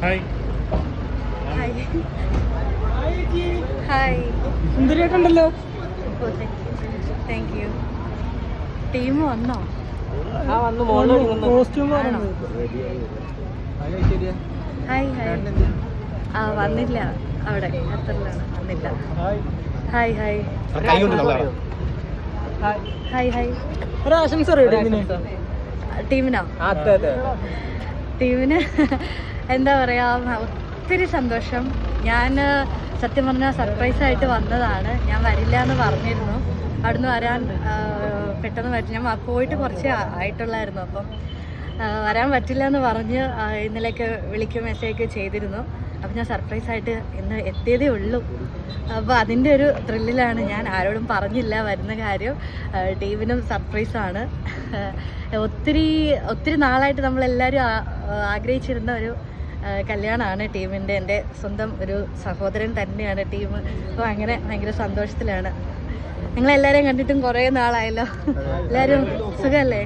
Hi hi. സുന്ദരിയായിട്ടുണ്ടല്ലോ. Thank you. Team വന്നോ? Costume hi hi. വന്നില്ല, അവിടെ ഖത്തറിലാണ്, വന്നില്ല. Hi hi hi hi. ഒരാശംസ ടീമിനോ? ടീമിന് എന്താ പറയുക, ഒത്തിരി സന്തോഷം. ഞാൻ സത്യം പറഞ്ഞാൽ സർപ്രൈസായിട്ട് വന്നതാണ്. ഞാൻ വരില്ല എന്ന് പറഞ്ഞിരുന്നു. അവിടുന്ന് വരാൻ പെട്ടെന്ന് പറ്റും. ഞാൻ പോയിട്ട് കുറച്ച് ആയിട്ടുള്ളായിരുന്നു. അപ്പം വരാൻ പറ്റില്ല എന്ന് പറഞ്ഞ് ഇന്നലേക്ക് വിളിക്കും മെസ്സേജൊക്കെ ചെയ്തിരുന്നു. അപ്പം ഞാൻ സർപ്രൈസായിട്ട് ഇന്ന് എത്തിയതേ ഉള്ളൂ. അപ്പോൾ അതിൻ്റെ ഒരു ത്രില്ലിലാണ്. ഞാൻ ആരോടും പറഞ്ഞില്ല വരുന്ന കാര്യം. ടീമിനും സർപ്രൈസാണ്. ഒത്തിരി നാളായിട്ട് നമ്മളെല്ലാവരും ആഗ്രഹിച്ചിരുന്ന ഒരു കല്യാണമാണ് ടീമിൻ്റെ. എൻ്റെ സ്വന്തം ഒരു സഹോദരൻ തന്നെയാണ് ടീം. അപ്പോൾ അങ്ങനെ ഭയങ്കര സന്തോഷത്തിലാണ്. നിങ്ങളെല്ലാവരെയും കണ്ടിട്ടും കുറേ നാളായല്ലോ. എല്ലാവരും സുഖമല്ലേ?